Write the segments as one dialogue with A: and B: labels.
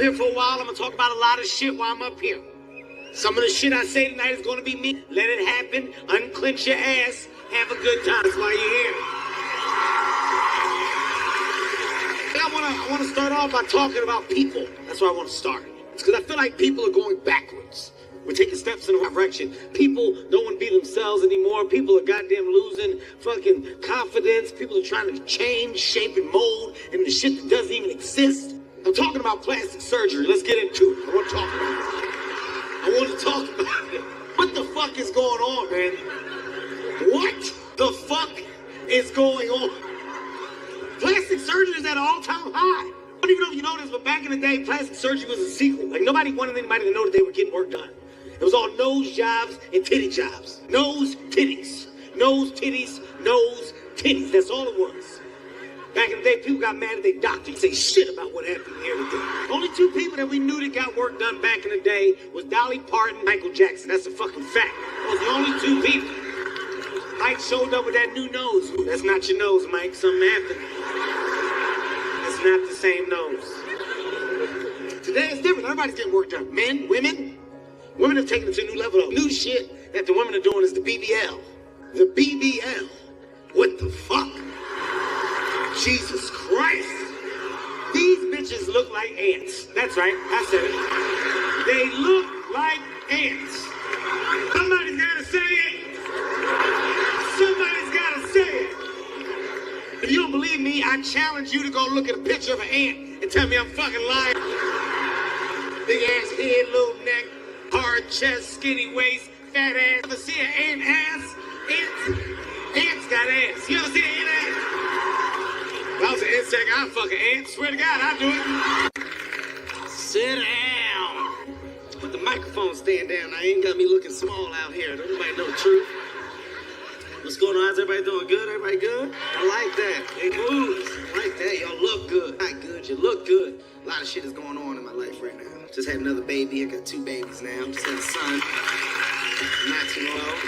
A: here for a while. I'm gonna talk about a lot of shit while I'm up here. Some of the shit I say tonight is gonna be me. Let it happen. Unclench your ass. Have a good time. That's why you're here. I wanna start off by talking about people. That's where I wanna start. It's because I feel like people are going backwards. We're taking steps in the right direction. People don't want to be themselves anymore. People are goddamn losing fucking confidence. People are trying to change, shape, and mold into shit that doesn't even exist. I'm talking about plastic surgery. Let's get into it. I want to talk about it. I want to talk about it. What the fuck is going on, man? What the fuck is going on? Plastic surgery is at an all-time high. I don't even know if you know this, but back in the day, plastic surgery was a secret. Like, nobody wanted anybody to know that they were getting work done. It was all nose jobs and titty jobs. Nose, titties. Nose, titties, nose, titties. That's all it was. Back in the day, people got mad at their doctor. You say shit about what happened here today. Only two people that we knew that got work done back in the day was Dolly Parton and Michael Jackson. That's a fucking fact. Those are the only two people. Mike showed up with that new nose. That's not your nose, Mike. Something happened. It's not the same nose. Today it's different. Everybody's getting work done. Men, women. Women have taken it to a new level. New shit that the women are doing is the BBL. The BBL. What the fuck? Jesus Christ. These bitches look like ants. That's right. I said it. They look like ants. Somebody's gotta say it. Somebody's gotta say it. If you don't believe me, I challenge you to go look at a picture of an ant and tell me I'm fucking lying. Big ass head, little neck, hard chest, skinny waist, fat ass. Ever see an ant ass? Ants got ass. You ever see an ant ass? If I was an insect, I'd fuck an ant. Swear to God, I'd do it. Sit down. Put the microphone stand down. I ain't got me looking small out here. Don't nobody know the truth. What's going on? Is everybody doing good? Everybody good? I like that. It moves. I like that. Y'all look good. Not good. You look good. A lot of shit is going on in my life right now. Just had another baby. I got 2 babies now. Just had a son. Not too long.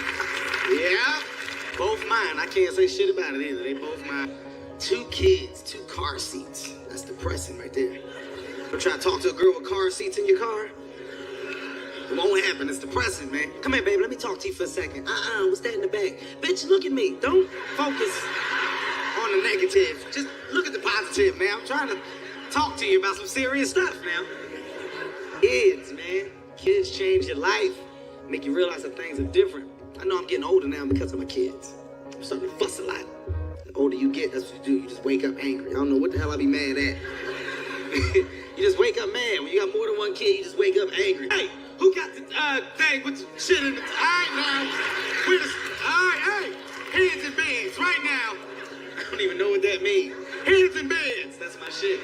A: Yeah. Both mine. I can't say shit about it either. They both mine. 2 kids, 2 car seats. That's depressing right there. I'm trying to talk to a girl with car seats in your car. It won't happen. It's depressing, man. Come here, baby. Let me talk to you for a second. What's that in the back? Bitch, look at me. Don't focus on the negative. Just look at the positive, man. I'm trying to talk to you about some serious stuff now. Kids, man. Kids change your life. Make you realize that things are different. I know I'm getting older now because of my kids. I'm starting to fuss a lot. The older you get, that's what you do. You just wake up angry. I don't know what the hell I be mad at. You just wake up mad. When you got more than 1 kid, you just wake up angry. Hey, who got the thing with the shit in the... All right, now. All right, hey. Heads and beds right now. I don't even know what that means. Heads and beds. That's my shit.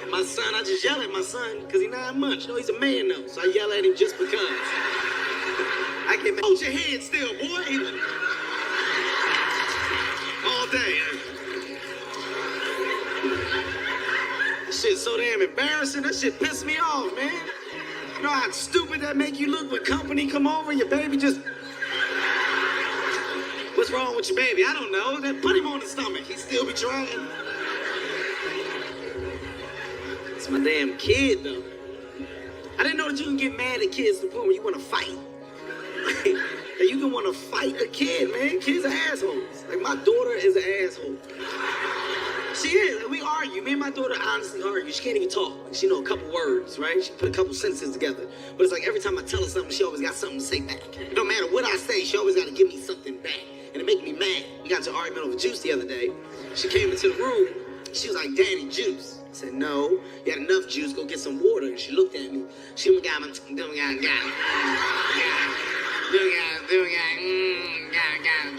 A: My son, I just yell at my son because he's 9 months. You know, he's a man, though. So I yell at him just because. I get mad. Hold your head still, boy. All day. That shit's so damn embarrassing. That shit pissed me off, man. You know how stupid that make you look when company come over and your baby just... What's wrong with your baby? I don't know. Then put him on the stomach. He still be trying. It's my damn kid, though. I didn't know that you can get mad at kids to the point where you want to fight. That you can want to fight a kid, man. Kids are assholes. Like, my daughter is an asshole. She is. Like, we argue. Me and my daughter honestly argue. She can't even talk. She know a couple words, right? She put a couple sentences together. But it's like every time I tell her something, she always got something to say back. It don't matter what I say, she always got to give me something back. And it make me mad. We got into an argument over juice the other day. She came into the room. She was like, "Daddy, juice." I said, "No, you had enough juice. Go get some water." And she looked at me. She got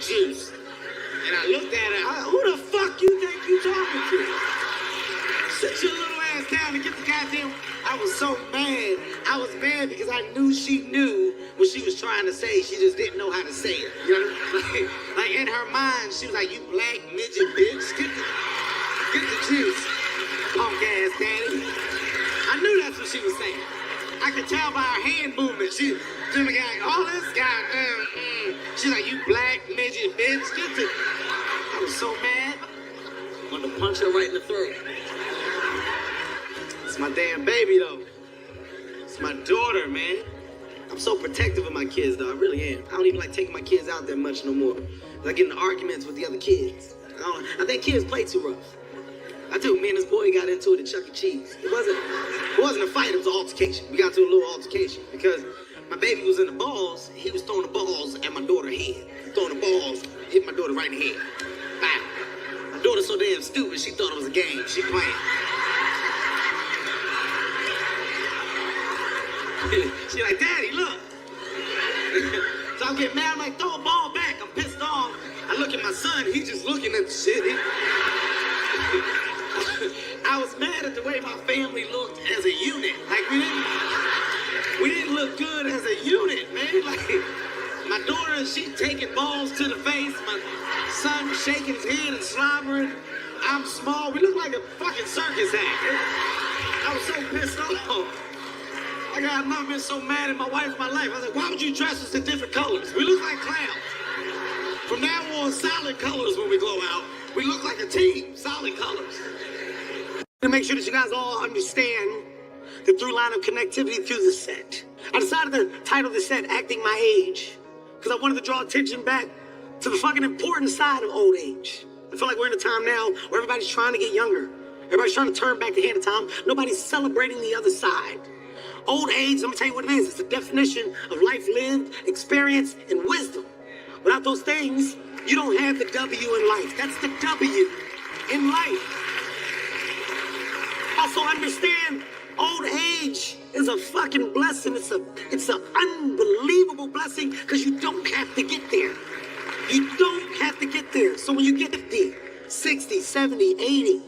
A: juice. And I looked at her. Who the fuck you think you talking to? Sit your little ass down and get the goddamn... I was so mad. I was mad because I knew she knew what she was trying to say. She just didn't know how to say it. You know? Like in her mind, she was like, "You black midget bitch. Get the juice. Punk ass daddy." I knew that's what she was saying. I could tell by her hand movement. She got all this goddamn. She's like, "You black midget bitch." I was so mad. Wanted to punch her right in the throat. my damn baby, though. It's my daughter, man. I'm so protective of my kids, though. I really am. I don't even like taking my kids out that much no more. I get in arguments with the other kids. I think kids play too rough. I do. Me and this boy got into it at Chuck E. Cheese. It wasn't a fight. It was an altercation. We got to a little altercation because my baby was in the balls. He was throwing the balls at my daughter's head. Throwing the balls, hit my daughter right in the head. Bam. My daughter's so damn stupid. She thought it was a game. She playing. She like, Daddy, look. So I get mad. I'm like, throw a ball back. I'm pissed off. I look at my son. He's just looking at the shit. I was mad at the way my family looked as a unit. Like we didn't look good as a unit, man. Like my daughter, she taking balls to the face. My son shaking his head and slobbering. I'm small. We look like a fucking circus act. I was so pissed off. Like I've never been so mad at my wife in my life. I was like, why would you dress us in different colors? We look like clowns. From now on, solid colors when we go out. We look like a team, solid colors. To make sure that you guys all understand the through line of connectivity through the set, I decided to title the set Acting My Age, because I wanted to draw attention back to the fucking important side of old age. I feel like we're in a time now where everybody's trying to get younger. Everybody's trying to turn back the hand of time. Nobody's celebrating the other side. Old age, let me tell you what it is. It's the definition of life lived, experience, and wisdom. Without those things, you don't have the W in life. That's the W in life. Also understand, old age is a fucking blessing. It's an unbelievable blessing because you don't have to get there. You don't have to get there. So when you get 50, 60, 70, 80,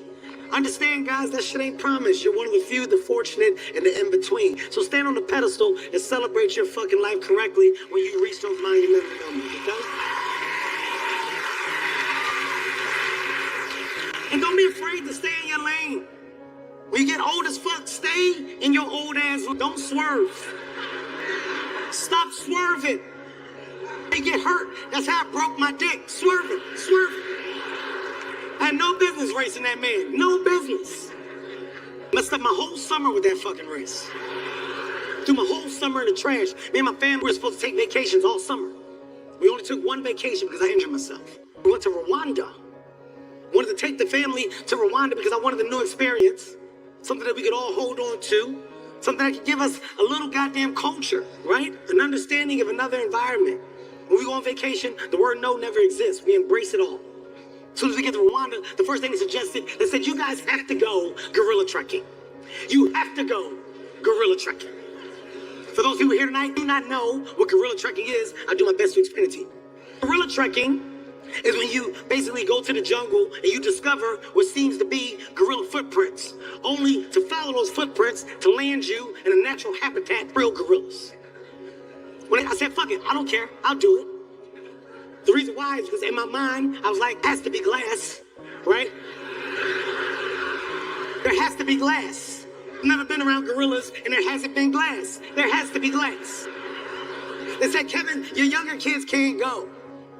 A: understand, guys, that shit ain't promised. You're one of the few, the fortunate, and the in-between. So stand on the pedestal and celebrate your fucking life correctly when you reach those monumental numbers, okay? And don't be afraid to stay in your lane. When you get old as fuck, stay in your old ass. Don't swerve. Stop swerving. You get hurt. That's how I broke my dick. Swerving. I had no business racing that man. No business. Messed up my whole summer with that fucking race. Threw my whole summer in the trash. Me and my family were supposed to take vacations all summer. We only took one vacation because I injured myself. We went to Rwanda. Wanted to take the family to Rwanda because I wanted a new experience. Something that we could all hold on to. Something that could give us a little goddamn culture, right? An understanding of another environment. When we go on vacation, the word no never exists. We embrace it all. As soon as we get to Rwanda, the first thing they suggested, they said, you guys have to go gorilla trekking. You have to go gorilla trekking. For those people here tonight who do not know what gorilla trekking is, I'll do my best to explain it to you. Gorilla trekking is when you basically go to the jungle and you discover what seems to be gorilla footprints, only to follow those footprints to land you in a natural habitat for real gorillas. When I said, fuck it, I don't care, I'll do it. The reason why is because in my mind, I was like, it has to be glass, right? There has to be glass. I've never been around gorillas and there hasn't been glass. There has to be glass. They said, Kevin, your younger kids can't go.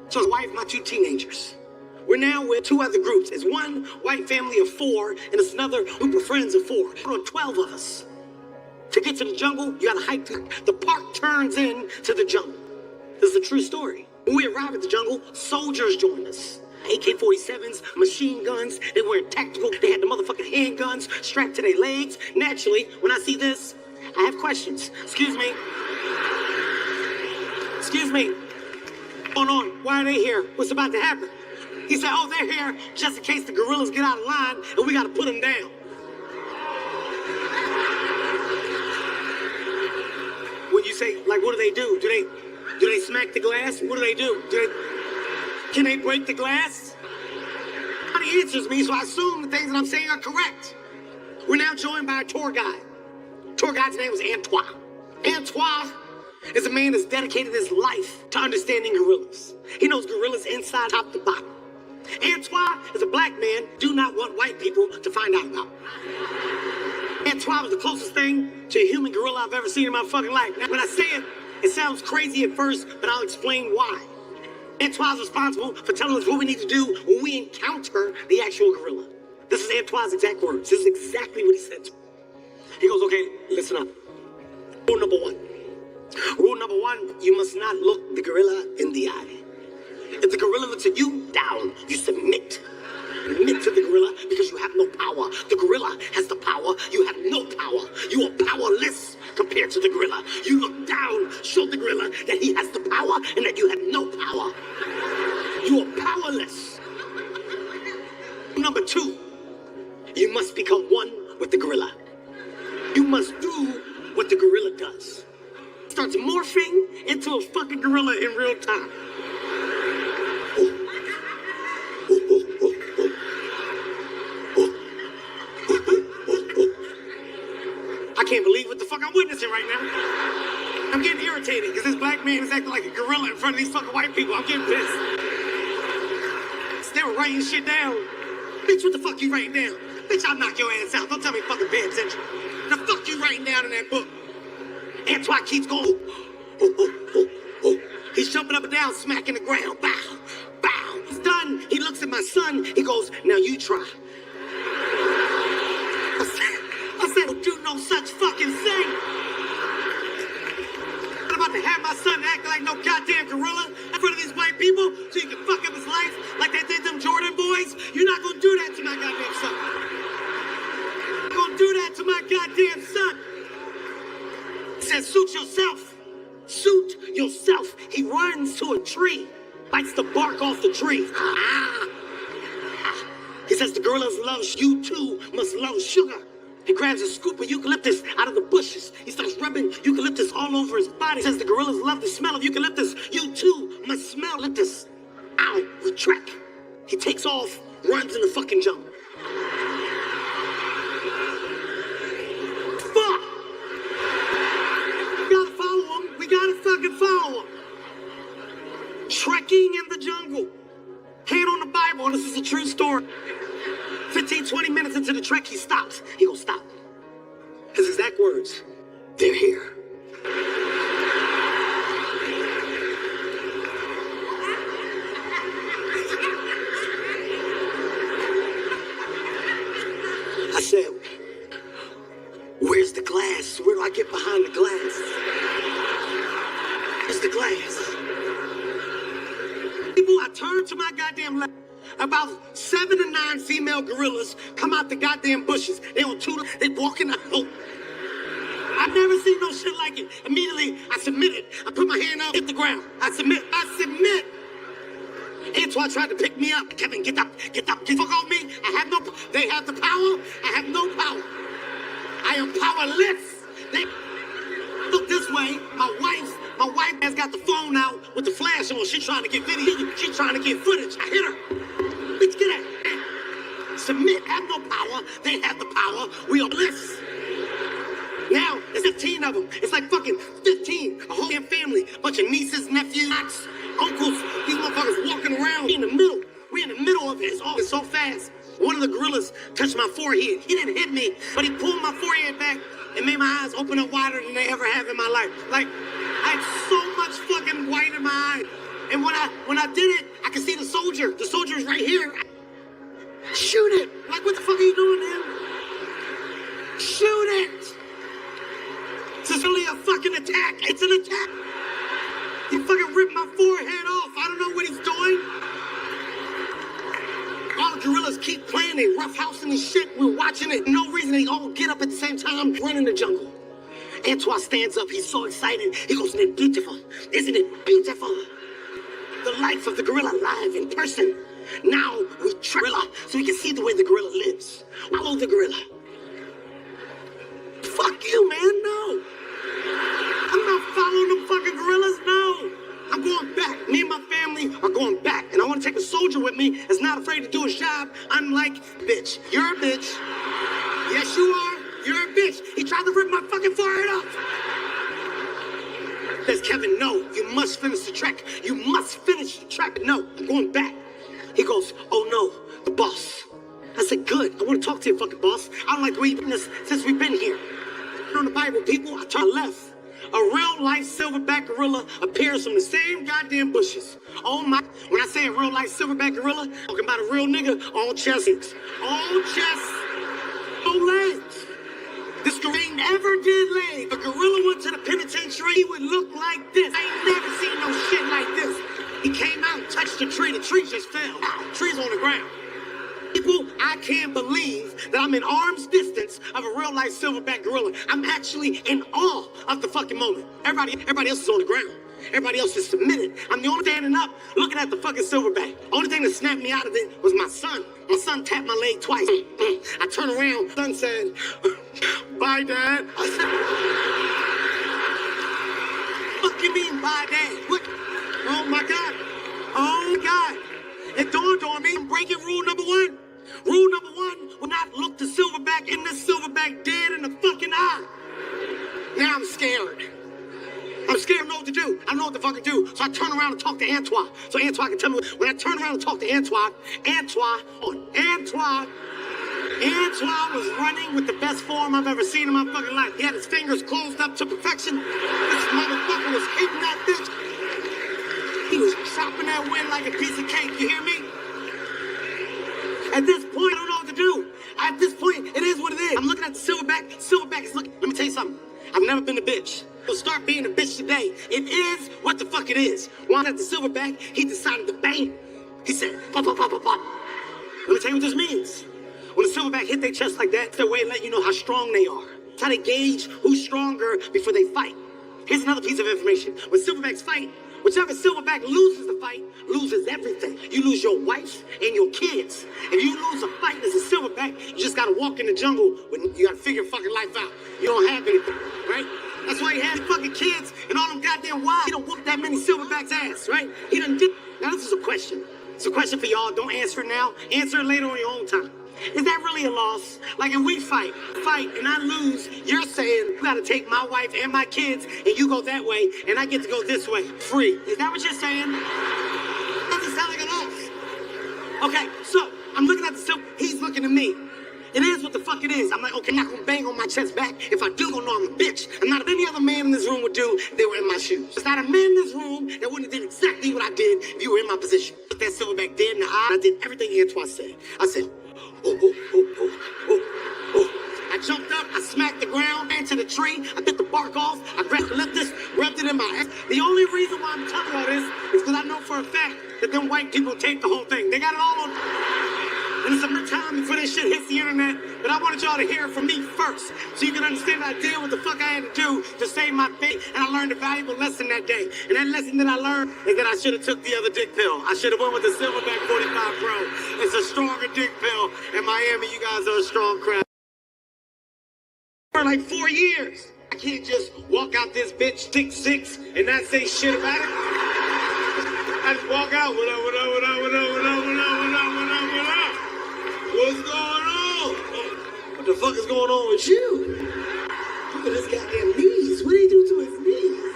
A: So his wife, my 2 teenagers. We're now with 2 other groups. It's one white family of 4, and it's another group of friends of 4. There are 12 of us. To get to the jungle, you gotta hike through. The park turns into the jungle. This is a true story. When we arrived at the jungle, soldiers joined us. AK-47s, machine guns, they were tactical. They had the motherfucking handguns strapped to their legs. Naturally, when I see this, I have questions. Excuse me. What's going on? Why are they here? What's about to happen? He said, oh, they're here just in case the gorillas get out of line and we gotta put them down. When you say, like, what do they do? Do they smack the glass? What do they do? Can they break the glass? Nobody answers me, so I assume the things that I'm saying are correct. We're now joined by a tour guide. Tour guide's name was Antoine. Antoine is a man that's dedicated his life to understanding gorillas. He knows gorillas inside, top to bottom. Antoine is a black man do not want white people to find out about. Antoine was the closest thing to a human gorilla I've ever seen in my fucking life. Now, when I say it, it sounds crazy at first, but I'll explain why. Antoine's responsible for telling us what we need to do when we encounter the actual gorilla. This is Antoine's exact words. This is exactly what he said to me. Okay, listen up. Rule number one. Rule number one, you must not look the gorilla in the eye. If the gorilla looks at you, down, you submit. Submit to the gorilla because you have no power. The gorilla has the power. You have no power. You are powerless compared to the gorilla. You look down, show the gorilla that he has the power and that you have no power. You are powerless. Number two, you must become one with the gorilla. You must do what the gorilla does. Starts morphing into a fucking gorilla in real time. I can't believe what the fuck I'm witnessing right now. I'm getting irritated because this black man is acting like a gorilla in front of these fucking white people. I'm getting pissed. They were writing shit down. Bitch, what the fuck you writing down? Bitch, I'll knock your ass out. Don't tell me fucking pay attention. The fuck you writing down in that book? Antoine keeps going. He's jumping up and down, smacking the ground. Bow, bow. He's done. He looks at my son. He goes, now you try. I said, don't do no such fucking thing. I'm about to have my son acting like no goddamn gorilla in front of these white people so you can fuck up his life like they did them Jordan boys. You're not gonna do that to my goddamn son. You're not gonna do that to my goddamn son. He says, suit yourself. Suit yourself. He runs to a tree, bites the bark off the tree. He says, the gorillas love you too, must love sugar. He grabs a scoop of eucalyptus out of the bushes. He starts rubbing eucalyptus all over his body. He says, the gorillas love the smell of eucalyptus. You too must smell eucalyptus. Ow, retract. He takes off, runs in the fucking jungle. Fuck! We gotta follow him. We gotta fucking follow him. Trekking in the jungle. Hand on the Bible, and this is a true story. 15, 20 minutes into the trek, he stops. He goes, stop. His exact words, they're here. I said, where's the glass? Where do I get behind the glass? Where's the glass? People, I turned to my goddamn left. About 7 to 9 female gorillas come out the goddamn bushes. They on two, they walking out. I've never seen no shit like it. Immediately, I submitted. I put my hand up, hit the ground. I submit. Antoine tried to pick me up. Kevin, get up, get up, get fuck off me. I have no, they have the power. I have no power. I am powerless. They look this way. My wife has got the phone out with the flash on. She's trying to get video. She's trying to get footage. I hit her. Bitch, get out. Submit, have no power. They have the power. We are bliss. Now, there's 15 of them. It's like fucking 15. A whole damn family. Bunch of nieces, nephews, aunts, uncles. These motherfuckers walking around. We in the middle. We in the middle of it. It's so fast. One of the gorillas touched my forehead. He didn't hit me, but he pulled my forehead back and made my eyes open up wider than they ever have in my life. Like, I had so much fucking white in my eye. And when I did it, I could see the soldier. The soldier is right here. Shoot it. Like, what the fuck are you doing, man? Shoot it. This is really a fucking attack. It's an attack. He fucking ripped my forehead off. I don't know what he's doing. All the gorillas keep playing. They roughhousing and shit. We're watching it. No reason. They all get up at the same time, run in the jungle. Antoine stands up. He's so excited. He goes, isn't it beautiful? Isn't it beautiful? The life of the gorilla live in person. Now we gorilla so we can see the way the gorilla lives. Follow the gorilla. Fuck you, man. No. I'm not following them fucking gorillas. No. I'm going back. Me and my family are going back. And I want to take a soldier with me that's not afraid to do his job. Unlike, bitch. You're a bitch. Yes, you are. You're a bitch. He tried to rip my fucking forehead off. Says, Kevin, no, you must finish the trek. You must finish the trek. No, I'm going back. He goes, oh no, the boss. I said, good. I want to talk to your fucking boss. I don't like the way you've been this since we've been here. On the Bible, people, I turn left. A real-life silverback gorilla appears from the same goddamn bushes. Oh my, when I say a real-life silverback gorilla, I'm talking about a real nigga, all chest, all chest, no legs. This gorilla ain't never did lay. If a gorilla went to the penitentiary, he would look like this. I ain't never seen no shit like this. He came out, touched the tree just fell. Tree's on the ground. People, I can't believe that I'm in arm's distance of a real-life silverback gorilla. I'm actually in awe of the fucking moment. Everybody else is on the ground. Everybody else is submitted. I'm the only standing up, looking at the fucking silverback. Only thing that snapped me out of it was my son. My son tapped my leg twice. I turned around. Son said, "Bye, Dad." I said, "What you mean, bye, Dad? What? Oh my God. Oh my God." It dawned on me. I'm breaking rule number one. Rule number one will not look the silverback in this silverback dead in the fucking eye. Now I'm scared. I'm scared. I don't know what to do. I don't know what to fucking do. So I turn around and talk to Antoine. So Antoine can tell me. When I turn around and talk to Antoine was running with the best form I've ever seen in my fucking life. He had his fingers closed up to perfection. This motherfucker was hitting that bitch. He was chopping that wind like a piece of cake. You hear me? At this point, I don't know what to do. At this point, it is what it is. I'm looking at the silverback. Silverback is looking. Let me tell you something. I've never been a bitch. So start being a bitch today. It is what the fuck it is. While at the silverback, he decided to bang. He said, "Pop, pop, pop, pop, pop." Let me tell you what this means. When a silverback hit their chest like that, it's their way of letting you know how strong they are. It's how they gauge who's stronger before they fight. Here's another piece of information. When silverbacks fight, whichever silverback loses the fight, loses everything. You lose your wife and your kids. If you lose a fight as a silverback, you just gotta walk in the jungle when you gotta figure fucking life out. You don't have anything, right? That's why he has fucking kids and all them goddamn wives. He don't whoop that many silverbacks' ass, right? He done did. Now this is a question. It's a question for y'all. Don't answer it now. Answer it later on your own time. Is that really a loss? Like if we fight and I lose, you're saying you gotta take my wife and my kids and you go that way and I get to go this way, free. Is that what you're saying? Doesn't sound like a loss. Okay, so I'm looking at the silver, he's looking at me. It is what the fuck it is. I'm like, okay, I'm not gonna bang on my chest back. If I do, gonna know I'm a bitch. I'm not any other man in this room would do if they were in my shoes. There's not a man in this room that wouldn't have did exactly what I did if you were in my position. Put that silverback dead in the eye. I did everything Antoine said. I said, "Oh, oh, oh, oh, oh, oh." I jumped up, I smacked the ground, ran to the tree, I bit the bark off, I rubbed it in my ass. The only reason why I'm telling all this is because I know for a fact that them white people taped the whole thing. They got it all on. And it's a time before this shit hits the internet, but I wanted y'all to hear it from me first, so you can understand that I did what the fuck I had to do to save my face, and I learned a valuable lesson that day. And that lesson that I learned is that I should have took the other dick pill. I should have went with the Silverback 45 Pro. It's a stronger dick pill. In Miami, you guys are a strong crowd. For like 4 years, I can't just walk out this bitch 6'6" and not say shit about it. I just walk out, what up, what up, what up, what up, what up, what up, what up, what up, what up? What's going on? What the fuck is going on with you? Look at his goddamn knees. What did he do to his knees?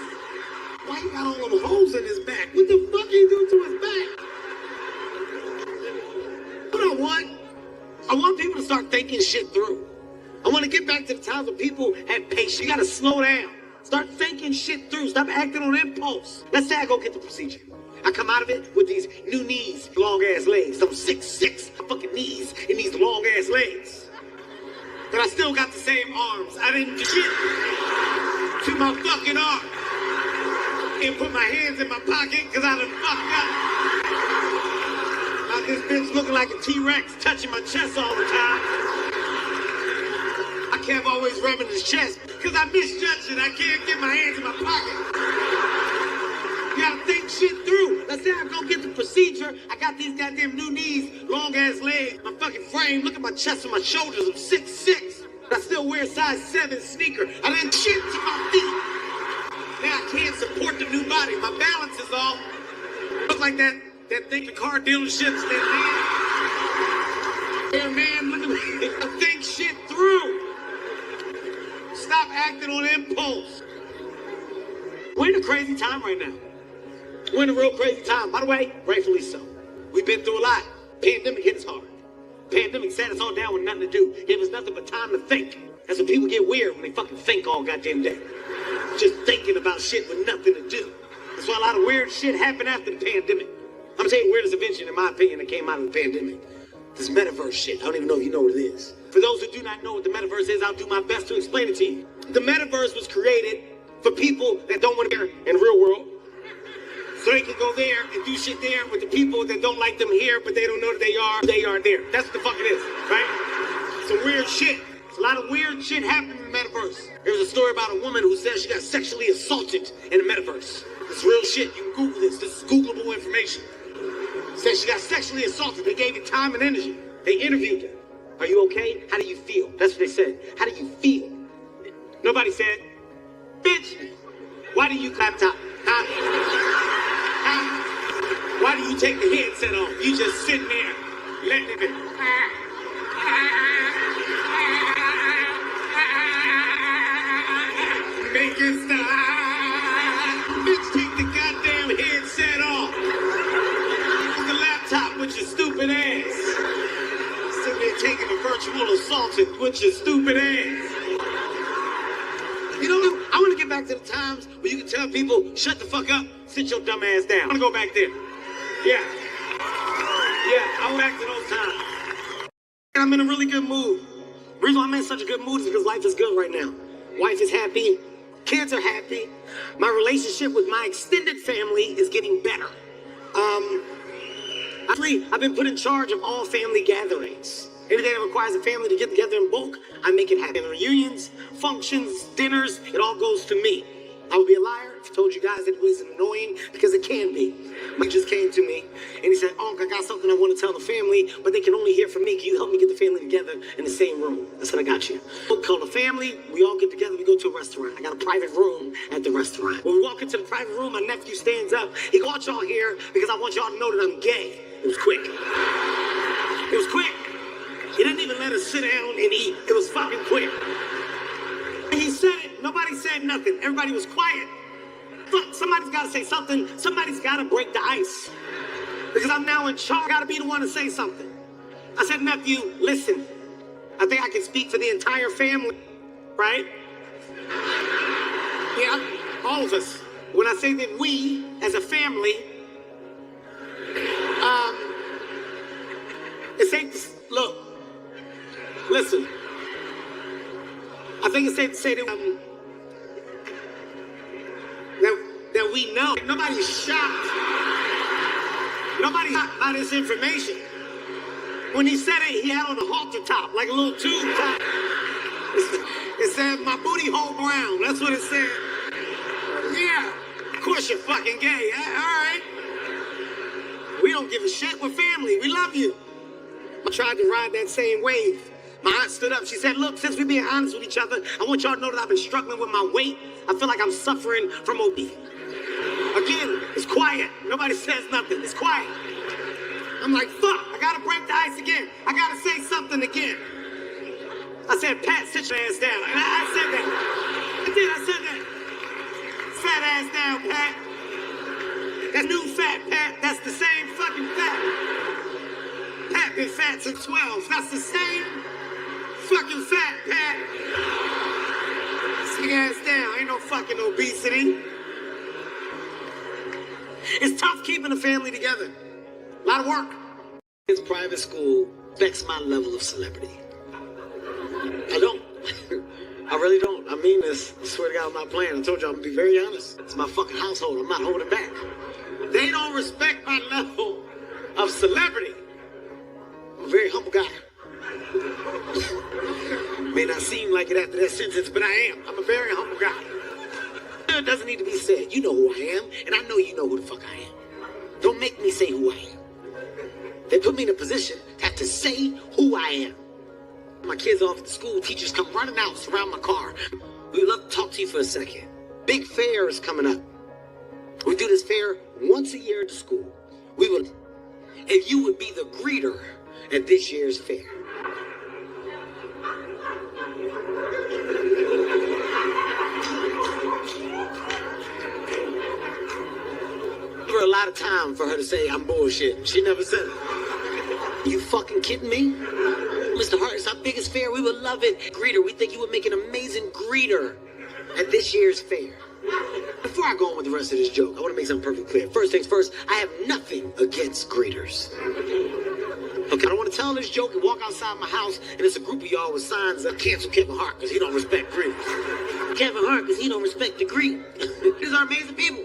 A: Why he got all them holes in his back? What the fuck did he do to his back? What I want? I want people to start thinking shit through. I want to get back to the times when people had patience. You gotta slow down. Start thinking shit through. Stop acting on impulse. Let's say I go get the procedure. I come out of it with these new knees, long ass legs. I'm 6'6", fucking knees and these long ass legs. But I still got the same arms. I didn't do shit to my fucking arm. And put my hands in my pocket because I done fucked up. Now this bitch looking like a T-Rex touching my chest all the time. I can't always rubbing his chest because I misjudged it. I can't get my hands in my pocket. You gotta think shit through. Let's say I go get the procedure. I got these goddamn new knees, long ass legs, my fucking frame. Look at my chest and my shoulders. I'm 6'6". But I still wear a size 7 sneaker. I didn't shit to my feet. Now I can't support the new body. My balance is off. Look like that thing the car dealerships, that man. Hey man, look at me. I think shit through. Stop acting on impulse. We're in a crazy time right now. We're in a real crazy time. By the way, rightfully so. We've been through a lot. Pandemic hit us hard. Pandemic sat us all down with nothing to do. Gave us nothing but time to think. That's when people get weird, when they fucking think all goddamn day. Just thinking about shit with nothing to do. That's why a lot of weird shit happened after the pandemic. I'm saying weirdest invention, in my opinion, that came out of the pandemic. This metaverse shit. I don't even know if you know what it is. For those who do not know what the metaverse is, I'll do my best to explain it to you. The metaverse was created for people that don't want to be in the real world. So they can go there and do shit there with the people that don't like them here, but they don't know that they are there. That's what the fuck it is, right? Some weird shit. There's a lot of weird shit happening in the metaverse. There's a story about a woman who says she got sexually assaulted in the metaverse. It's real shit. You can Google this. This is Googleable information. Says she got sexually assaulted. They gave it time and energy. They interviewed her. Are you okay? How do you feel? That's what they said. How do you feel? Nobody said, bitch, why do you clap top? Why do you take the headset off? You just sitting there, letting it be. Make it stop. Bitch, take the goddamn headset off. The laptop with your stupid ass. Sitting there taking a virtual assault with your stupid ass. You know what? I want to get back to the times where you can tell people, shut the fuck up, sit your dumb ass down. I want to go back there. Yeah, I went back to those times. And I'm in a really good mood. The reason why I'm in such a good mood is because life is good right now. Wife is happy, kids are happy. My relationship with my extended family is getting better. I've been put in charge of all family gatherings. Anything that requires a family to get together in bulk, I make it happen. Reunions, functions, dinners, it all goes to me. I would be a liar if I told you guys that it was annoying, because it can be. Mike just came to me and he said, Unc, I got something I want to tell the family, but they can only hear from me. Can you help me get the family together in the same room? I said, I got you. We'll call the family, we all get together, we go to a restaurant. I got a private room at the restaurant. When we walk into the private room, my nephew stands up. He got y'all here because I want y'all to know that I'm gay. It was quick. It was quick. He didn't even let us sit down and eat. It was fucking quick. He said it. Nobody said nothing. Everybody was quiet. Fuck, somebody's got to say something. Somebody's got to break the ice. Because I'm now in charge. I got to be the one to say something. I said, nephew, listen. I think I can speak for the entire family, right? Yeah, all of us. When I say that we, as a family, it's safe to, look, listen. I think it's safe to say that, that we know. Nobody's shocked. Nobody's shocked by this information. When he said it, he had on a halter top, like a little tube top. It said, my booty hole brown. That's what it said. Yeah, of course you're fucking gay. All right. We don't give a shit. We're family. We love you. I tried to ride that same wave. My aunt stood up. She said, look, since we're being honest with each other, I want y'all to know that I've been struggling with my weight. I feel like I'm suffering from obesity. Again, it's quiet. Nobody says nothing. It's quiet. I'm like, fuck, I gotta break the ice again. I gotta say something again. I said, Pat, sit your ass down. And I said that. I said that. Fat ass down, Pat. That new fat, Pat. That's the same fucking fat. Pat been fat since 12. That's the same fucking fat, Pat. Sit your ass down. Ain't no fucking obesity. It's tough keeping a family together. A lot of work. This private school affects my level of celebrity. I don't. I really don't. I mean this. I swear to God, I'm not playing. I told you I'm gonna be very honest. It's my fucking household. I'm not holding back. They don't respect my level of celebrity. I'm a very humble guy. May not seem like it after that sentence, but I am. I'm a very humble guy. It doesn't need to be said. You know who I am, and I know you know who the fuck I am. Don't make me say who I am. They put me in a position to have to say who I am. My kids off at the school, teachers come running out, surround my car. We would love to talk to you for a second. Big fair is coming up. We do this fair once a year at the school. We would, if you would be the greeter at this year's fair. For a lot of time for her to say I'm bullshit. She never said it. You fucking kidding me? Mr. Hart, it's our biggest fair. We would love it. Greeter, we think you would make an amazing greeter at this year's fair. Before I go on with the rest of this joke, I want to make something perfectly clear. First things first, I have nothing against greeters. Okay, I don't want to tell this joke and walk outside my house, and it's a group of y'all with signs that cancel Kevin Hart because he don't respect greetings. Kevin Hart because he don't respect the greet. These are amazing people.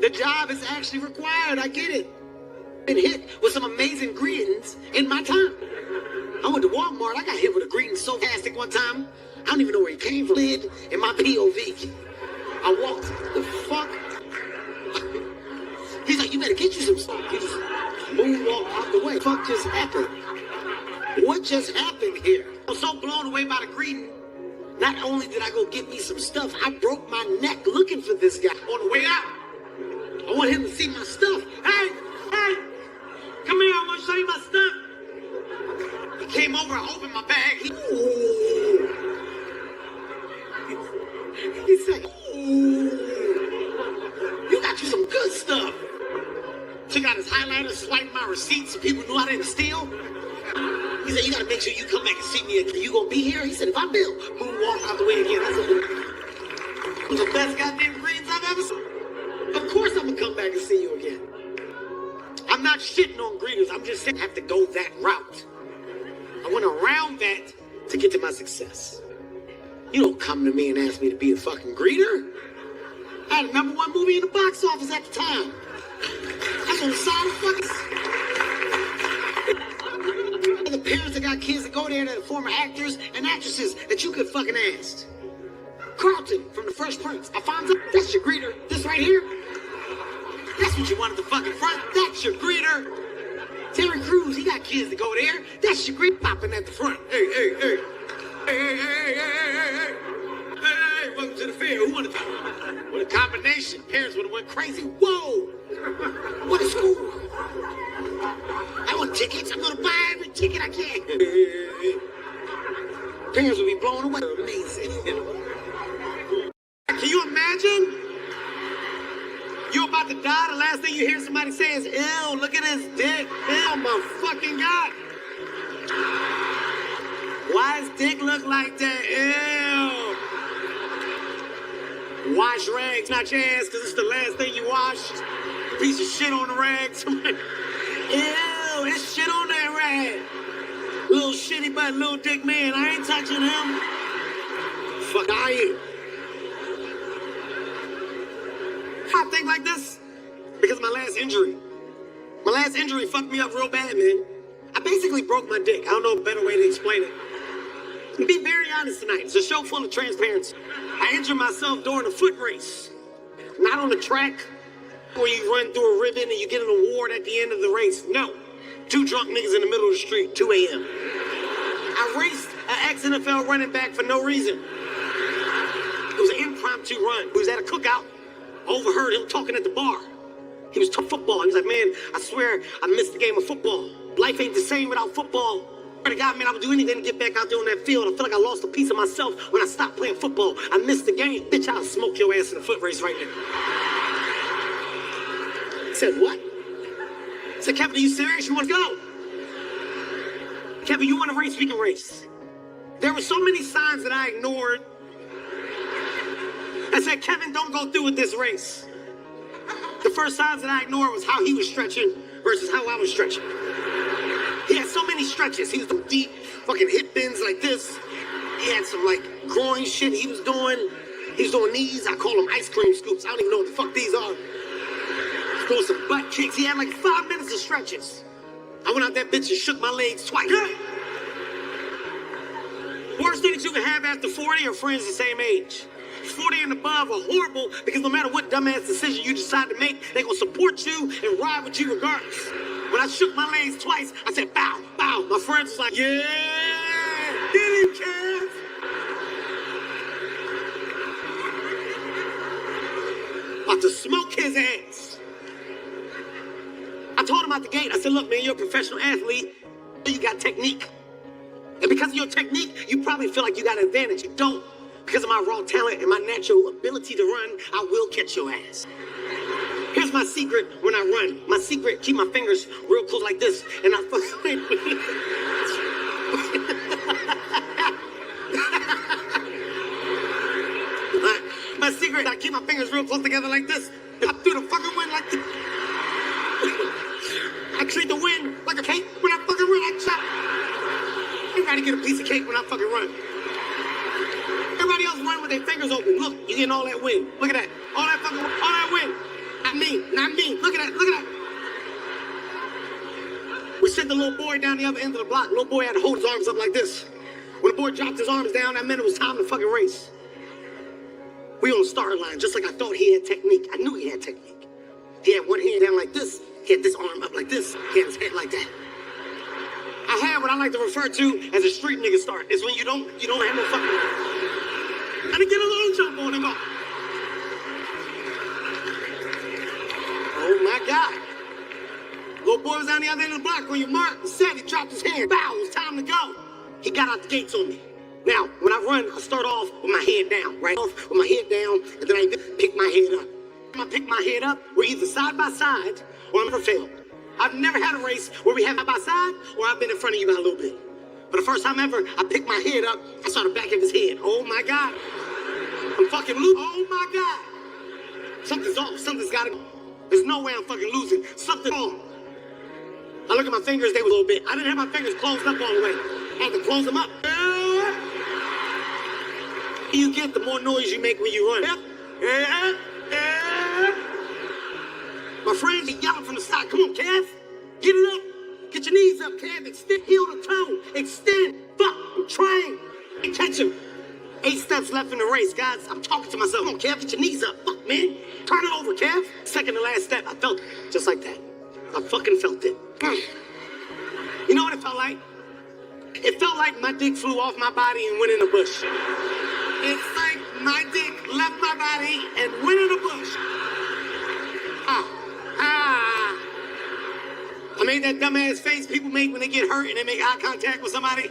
A: The job is actually required. I get it. Been hit with some amazing greetings in my time. I went to Walmart. I got hit with a greeting so fantastic one time. I don't even know where he came from. In my POV. I walked the fuck. He's like, you better get you some stuff. He just moonwalked out the way. What the fuck just happened? What just happened here? I was so blown away by the greeting. Not only did I go get me some stuff, I broke my neck looking for this guy on the way out. I want him to see my stuff. Hey, come here, I want to show you my stuff. He came over, I opened my bag. He said, you got you some good stuff. Took out his highlighter, swiped my receipts so people knew I didn't steal. He said, you gotta make sure you come back and see me again. You gonna be here? He said, if I bill, moonwalk out the way again. I said, it was the best goddamn greetings I've ever seen. Of course I'm gonna come back and see you again. I'm not shitting on greeters. I'm just saying I have to go that route. I went around that to get to my success. You don't come to me and ask me to be a fucking greeter. I had a #1 movie in the box office at the time. That's on the side of fucking. The parents that got kids that go there that are former actors and actresses that you could fucking ask. Carlton from The Fresh Prince. Alfonso, that's your greeter. This right here. That's what you want at the fucking front. That's your greeter. Terry Crews, he got kids that go there. That's your greeter popping at the front. Hey. Hey, welcome to the fair. Who wanted to? What a combination. Parents would have went crazy. Whoa! What a school. I want tickets. I'm going to buy every ticket I can. Parents would be blown away. Amazing. Can you imagine? You're about to die. The last thing you hear somebody say is, ew, look at his dick. Ew, my fucking God. Why does dick look like that? Ew. Wash rags, not your ass, because it's the last thing you washed. Piece of shit on the rags. Ew, it's shit on that rag. Little shitty butt, little dick man. I ain't touching him. Fuck, I ain't. I think like this because my last injury fucked me up real bad, man. I basically broke my dick. I don't know a better way to explain it. To be very honest tonight, it's a show full of transparency. I injured myself during a foot race. Not on the track where you run through a ribbon and you get an award at the end of the race. No. 2 drunk niggas in the middle of the street, 2 a.m. I raced an ex-NFL running back for no reason. It was an impromptu run. He was at a cookout. I overheard him talking at the bar. He was talking football. He was like, man, I swear I missed the game of football. Life ain't the same without football. I swear to God, man, I would do anything to get back out there on that field. I feel like I lost a piece of myself when I stopped playing football. I missed the game. Bitch, I'll smoke your ass in a foot race right now. I said, what? I said, Kevin, are you serious? You want to go? Kevin, you want to race? We can race. There were so many signs that I ignored. I said, Kevin, don't go through with this race. The first signs that I ignored was how he was stretching versus how I was stretching. He had so many stretches. He was doing deep fucking hip bends like this. He had some like groin shit he was doing. He was doing these. I call them ice cream scoops. I don't even know what the fuck these are. He was doing some butt kicks. He had like 5 minutes of stretches. I went out that bitch and shook my legs twice. Worst thing that you can have after 40 are friends the same age. 40 and above are horrible because no matter what dumbass decision you decide to make, they're going to support you and ride with you regardless. When I shook my legs twice, I said, bow, bow. My friends was like, yeah, get him, Kev. About to smoke his ass. I told him out the gate, I said, look, man, you're a professional athlete. You got technique. And because of your technique, you probably feel like you got an advantage. You don't. Because of my raw talent and my natural ability to run, I will catch your ass. Here's my secret when I run. My secret, keep my fingers real close like this, and I fucking... My secret, I keep my fingers real close together like this, and I threw the fucking wind like this. I treat the win like a cake when I fucking run. I chop. Everybody get a piece of cake when I fucking run. Everybody else run with their fingers open. Look, you getting all that wind. Look at that. All that wind. Not me. Look at that. We sent the little boy down the other end of the block. Little boy had to hold his arms up like this. When the boy dropped his arms down, that meant it was time to fucking race. We on the starting line, just like I thought he had technique. I knew he had technique. He had one hand down like this. He had this arm up like this. He had his head like that. I had what I like to refer to as a street nigga start. It's when you don't have no fucking... I didn't get a little jump on him. Oh my God. Little boy was down the other end of the block. When you marked, set, he dropped his hand. Bow, it was time to go. He got out the gates on me. Now, when I run, I start off with my head down, right? Off with my head down, and then I pick my head up. When I pick my head up, we're either side by side, or I'm gonna fail. I've never had a race where we have side by side, or I've been in front of you by a little bit. But the first time ever, I picked my head up, I saw the back of his head. Oh my God. I'm fucking losing. Oh my God. Something's off, something's gotta go. There's no way I'm fucking losing. Something's wrong. I look at my fingers, they were a little bit. I didn't have my fingers closed up all the way. I had to close them up. You get the more noise you make when you run. My friends are yelling from the side. Come on, Kev. Get it up. Get your knees up, Kev. Extend, heel to toe. Extend. Fuck. I'm trying. And catch him. 8 steps left in the race, guys. I'm talking to myself. Come on, Kev. Get your knees up. Fuck, man. Turn it over, Kev. Second to last step. I felt just like that. I fucking felt it. You know what it felt like? It felt like my dick flew off my body and went in the bush. It's like my dick left my body and went in the bush. I made that dumbass face people make when they get hurt and they make eye contact with somebody.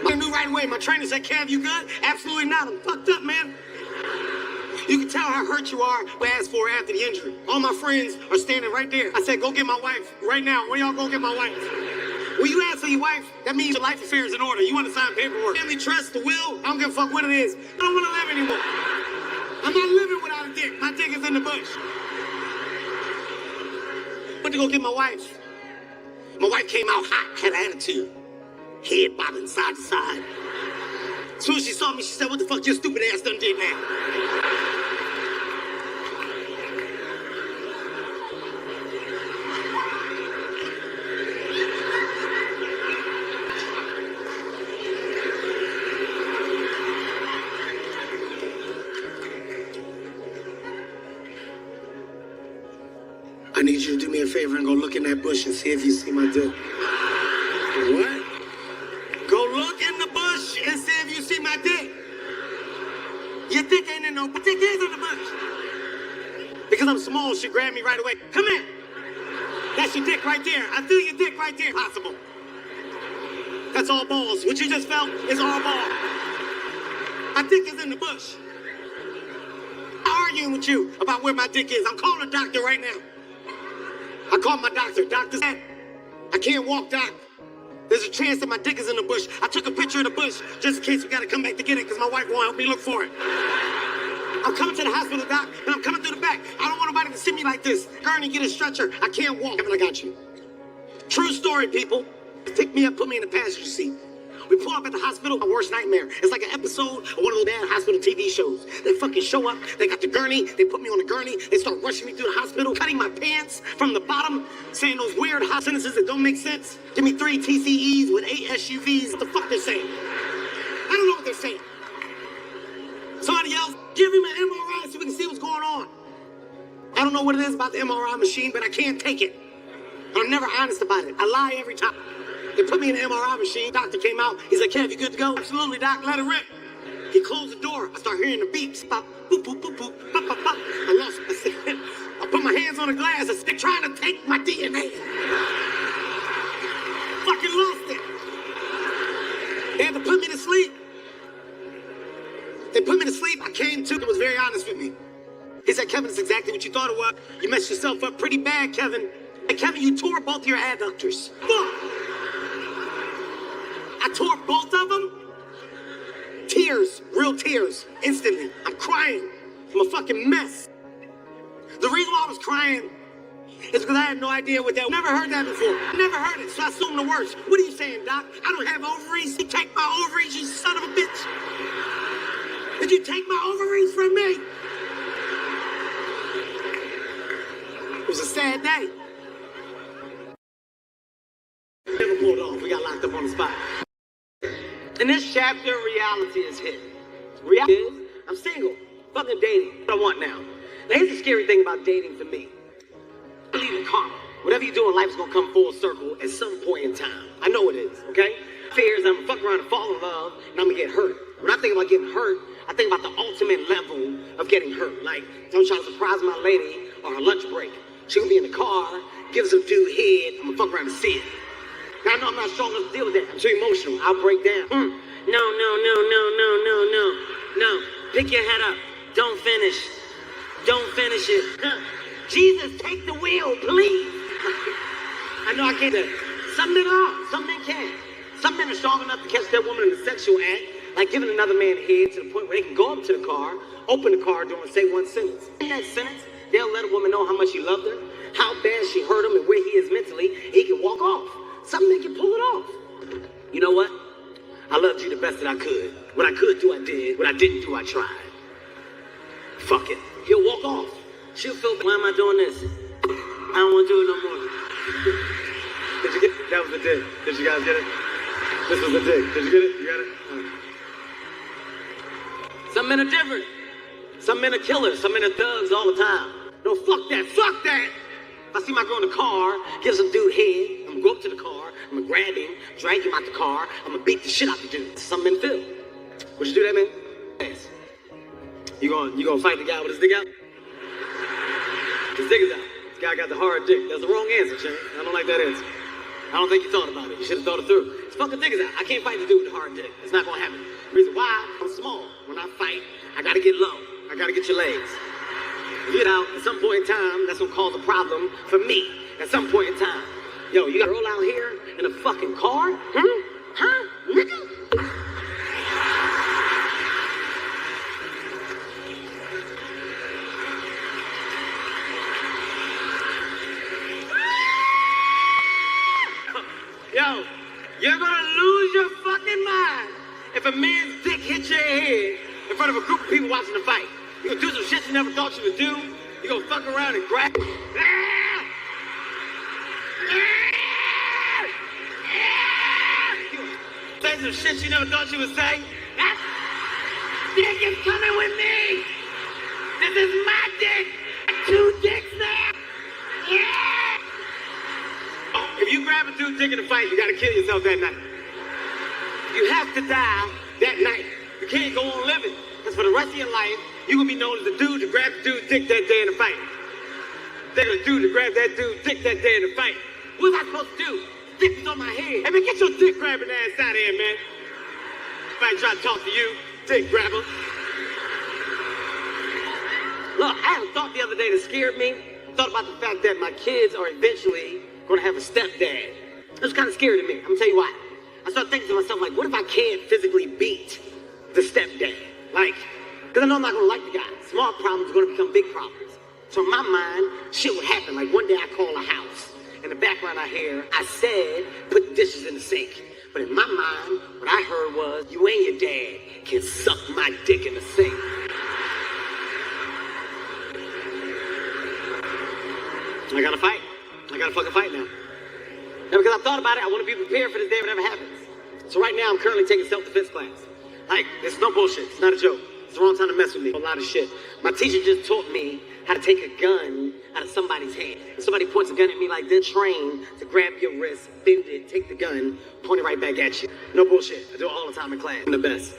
A: I knew right away. My trainer said, Kev, you good? Absolutely not. I'm fucked up, man. You can tell how hurt you are last for after the injury. All my friends are standing right there. I said, go get my wife right now. Where y'all go get my wife? When you answer your wife, that means your life affairs in order. You want to sign paperwork. Family trust, the will, I don't give a fuck what it is. I don't want to live anymore. I'm not living without a dick. My dick is in the bush. Went to go get my wife. My wife came out hot, had an attitude. Head bobbing side to side. As soon as she saw me, she said, what the fuck your stupid ass done did now? I need you to do me a favor and go look in that bush and see if you see my dick. What? Go look in the bush and see if you see my dick. Your dick ain't in no, but dick is in the bush. Because I'm small, she grabbed me right away. Come here. That's your dick right there. I feel your dick right there. Possible. That's all balls. What you just felt is all balls. My dick is in the bush. I'm arguing with you about where my dick is. I'm calling a doctor right now. I called my doctor. Doctor said, I can't walk, doc. There's a chance that my dick is in the bush. I took a picture of the bush just in case we gotta come back to get it because my wife won't help me look for it. I'm coming to the hospital, doc, and I'm coming through the back. I don't want nobody to see me like this. Gurney, get a stretcher. I can't walk. I got you. True story, people. Pick me up, put me in the passenger seat. We pull up at the hospital, my worst nightmare. It's like an episode of one of those bad hospital TV shows. They fucking show up, they got the gurney, they put me on the gurney, they start rushing me through the hospital, cutting my pants from the bottom, saying those weird hot sentences that don't make sense. Give me 3 TCEs with 8 SUVs. What the fuck they're saying? I don't know what they're saying. Somebody else, give him an MRI so we can see what's going on. I don't know what it is about the MRI machine, but I can't take it. I'm never honest about it. I lie every time. They put me in the MRI machine. Doctor came out. He's like, Kev, you good to go? Absolutely, doc. Let it rip. He closed the door. I start hearing the beeps. Pop, boop, boop, boop, boop, pop, pop, pop. I lost it. I said, I put my hands on the glass. I said, they're trying to take my DNA. Fucking lost it. They had to put me to sleep. They put me to sleep. I came to. It was very honest with me. He said, Kevin, it's exactly what you thought it was. You messed yourself up pretty bad, Kevin. Hey, Kevin, you tore both your adductors. Fuck. I tore both of them? Tears, real tears, instantly. I'm crying. I'm a fucking mess. The reason why I was crying is because I had no idea what that. Never heard that before. Never heard it, so I assumed the worst. What are you saying, Doc? I don't have ovaries. You take my ovaries, you son of a bitch. Did you take my ovaries from me? It was a sad day. Never pulled off. We got locked up on the spot. In this chapter, reality is hit. Reality is, I'm single, fucking dating. What I want now. Now, here's the scary thing about dating for me. I believe in karma. Whatever you do in life is gonna come full circle at some point in time. I know it is, okay? Fears, I'm gonna fuck around and fall in love, and I'm gonna get hurt. When I think about getting hurt, I think about the ultimate level of getting hurt. Like, I'm trying to surprise my lady on her lunch break. She gonna be in the car, give some dude head, I'm gonna fuck around and see it. Now, I know I'm not strong enough to deal with that. I'm too emotional. I'll break down. No. Pick your head up. Don't finish. Don't finish it. Jesus, take the wheel, please. I know I can't do it. Some men are. Some men can. Some men are strong enough to catch that woman in the sexual act, like giving another man head to the point where they can go up to the car, open the car door, and say one sentence. In that sentence, they'll let a woman know how much he loved her, how bad she hurt him, and where he is mentally. He can walk off. Some men can pull it off. You know what? I loved you the best that I could. What I could do, I did. What I didn't do, I tried. Fuck it. He'll walk off. She'll feel, why am I doing this? I don't want to do it no more. Did you get it? That was the dick. Did you guys get it? This was the dick. Did you get it? You got it? Some men are different. Some men are killers. Some men are thugs all the time. No, fuck that. Fuck that. If I see my girl in the car, give some dude head, I'm gonna go up to the car, I'm gonna grab him, drag him out the car, I'm gonna beat the shit out the dude. Some men feel. Would you do that, man? Yes. You gonna fight the guy with his dick out? His dick is out. This guy got the hard dick. That's the wrong answer, Shane. I don't like that answer. I don't think you thought about it. You should have thought it through. His fucking dick is out. I can't fight the dude with the hard dick. It's not gonna happen. The reason why, I'm small. When I fight, I gotta get low. I gotta get your legs. You know, at some point in time, that's gonna cause a problem for me. At some point in time. Yo, you gotta roll out here in a fucking car? Huh? Nigga? Yo, you're gonna lose your fucking mind if a man's dick hits your head in front of a group of people watching the fight. You're gonna do some shit you never thought you would do. You're gonna fuck around and grab. Say some shit you never thought you would say. That dick is coming with me. This is my dick. 2 dicks now. Yeah. If you grab a dude's dick in a fight, you gotta kill yourself that night. You have to die that night. You can't go on living. Because for the rest of your life, you're gonna be known as the dude to grab the dude's dick that day in the fight. They're gonna do to grab that dude's dick that day in the fight. What was I supposed to do? Dick was on my head. Hey man, get your dick grabbing ass out of here, man. If I try to talk to you, dick grabber. Look, I had a thought the other day that scared me. I thought about the fact that my kids are eventually gonna have a stepdad. It was kind of scary to me. I'm gonna tell you why. I started thinking to myself, like, what if I can't physically beat the stepdad? Like, because I know I'm not gonna like the guy. Small problems are gonna become big problems. So in my mind, shit would happen. Like one day I call a house. In the background I hear, I said, put the dishes in the sink. But in my mind, what I heard was, you and your dad can suck my dick in the sink. I gotta fight. I gotta fucking fight now. Now because I thought about it, I want to be prepared for this day whatever happens. So right now I'm currently taking self-defense class. Like, it's no bullshit. It's not a joke. It's the wrong time to mess with me. A lot of shit. My teacher just taught me how to take a gun out of somebody's hand. If somebody points a gun at me like this, train to grab your wrist, bend it, take the gun, point it right back at you. No bullshit. I do it all the time in class. I'm the best.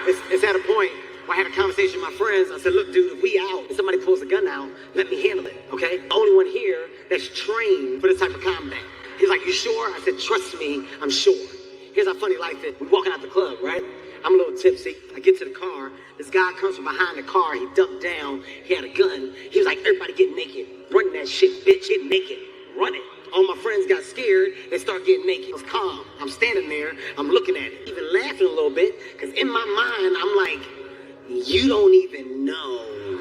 A: It's at a point where I had a conversation with my friends. I said, look, dude, if we out and somebody pulls a gun out, let me handle it, okay? The only one here that's trained for this type of combat. He's like, you sure? I said, trust me, I'm sure. Here's how funny life is. We're walking out the club, right? I'm a little tipsy. I get to the car. This guy comes from behind the car. He ducked down. He had a gun. He was like, everybody get naked. Run that shit, bitch. Get naked. Run it. All my friends got scared. They start getting naked. I was calm. I'm standing there. I'm looking at it. Even laughing a little bit because Because in my mind, I'm like, you don't even know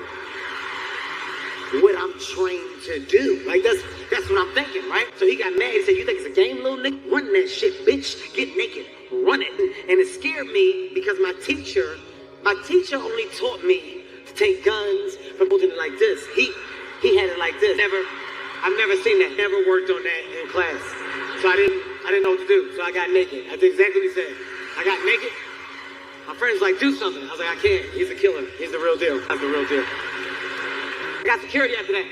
A: what I'm trained to do. Like, that's what I'm thinking, right? So he got mad. He said, you think it's a game, little nigga? Run that shit, bitch. Get naked. Run it. And it scared me because my teacher only taught me to take guns from holding it like this. He had it like this. I've never seen that. Never worked on that in class. So I didn't know what to do. So I got naked. I did exactly what he said. I got naked. My friend's like, do something. I was like, I can't. He's a killer. He's the real deal. That's the real deal. I got security after that.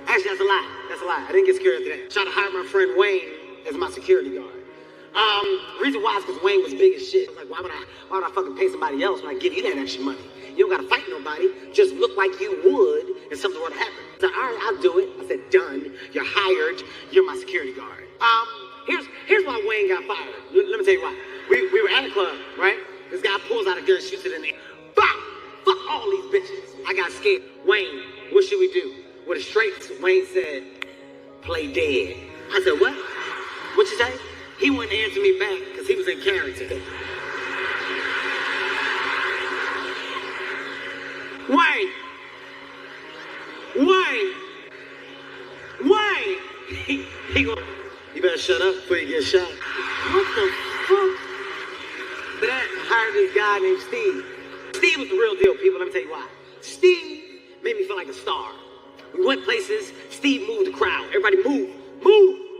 A: Actually, that's a lie. That's a lie. I didn't get security after that. Tried to hire my friend Wayne as my security guard. Reason why is because Wayne was big as shit. I was like, why would I fucking pay somebody else when I give you that extra money? You don't gotta fight nobody. Just look like you would if something were to happen. So, all right, I'll do it. I said, done. You're hired. You're my security guard. Here's why Wayne got fired. Let me tell you why. We were at a club, right? This guy pulls out a gun, shoots it in the air. Bam! Fuck all these bitches. I got scared. Wayne, what should we do? With a straight, Wayne said, play dead. I said, what? What you say? He wouldn't answer me back because he was in character. Wayne! He go, you better shut up before you get shot. What the fuck? But that hired this guy named Steve. Steve was the real deal, people. Let me tell you why. Steve made me feel like a star. We went places. Steve moved the crowd. Everybody move.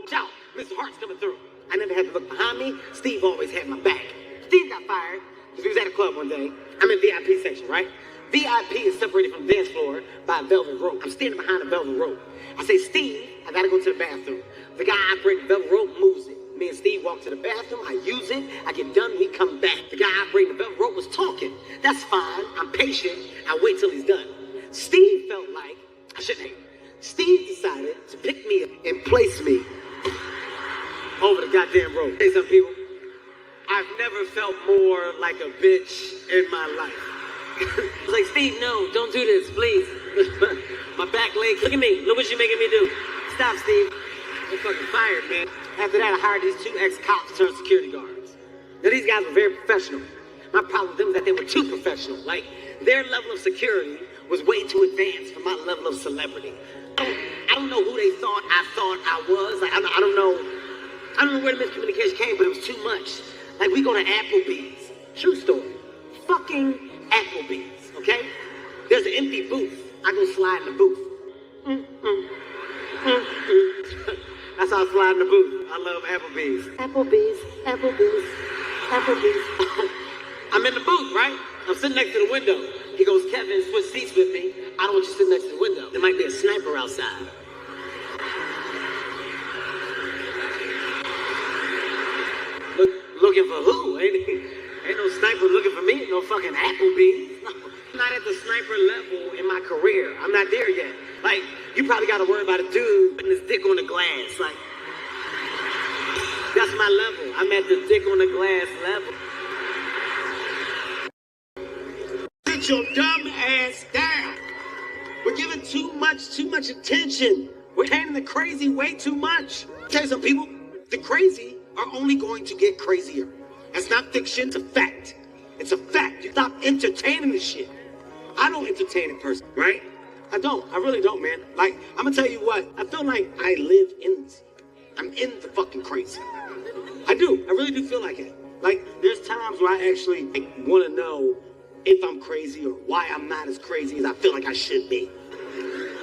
A: Shout. Mr. Hart's coming through. I never had to look behind me. Steve always had my back. Steve got fired because we was at a club one day. I'm in VIP section, right? VIP is separated from the dance floor by a velvet rope. I'm standing behind a velvet rope. I say, Steve, I gotta go to the bathroom. The guy operating the velvet rope moves it. Me and Steve walk to the bathroom. I use it. I get done. We come back. The guy operating the velvet rope was talking. That's fine. I'm patient. I wait till he's done. Steve felt like I shouldn't have. Steve decided to pick me up and place me over the goddamn rope. Hey, some people, I've never felt more like a bitch in my life. I was like, Steve, no, don't do this, please. My back leg, look at me. Look what you're making me do. Stop, Steve. I'm fucking fired, man. After that, I hired these two ex-cops turned security guards. Now, these guys were very professional. My problem with them was that they were too professional. Like, their level of security was way too advanced for my level of celebrity. I don't know who they thought I was. Like, I don't know where the miscommunication came, but it was too much. Like, we go to Applebee's. True story. Fucking Applebee's, okay? There's an empty booth. I go slide in the booth. That's how I slide in the booth. I love Applebee's. Applebee's. I'm in the booth, right? I'm sitting next to the window. He goes, Kevin, switch seats with me. I don't want you sitting next to the window. There might be a sniper outside. Looking for who? Ain't no sniper looking for me. No fucking Applebee's. No. I'm not at the sniper level in my career. I'm not there yet. Like, you probably got to worry about a dude putting his dick on the glass. Like, that's my level. I'm at the dick on the glass level. Sit your dumb ass down. We're giving too much attention. We're handling the crazy way too much. I'll tell you some people, the crazy are only going to get crazier. That's not fiction, it's a fact. It's a fact. You stop entertaining this shit. I don't entertain it personally, right? I don't. I really don't, man. Like, I'm gonna tell you what, I feel like I live in this. I'm in the fucking crazy. I do. I really do feel like it. Like, there's times where I actually want to know if I'm crazy or why I'm not as crazy as I feel like I should be.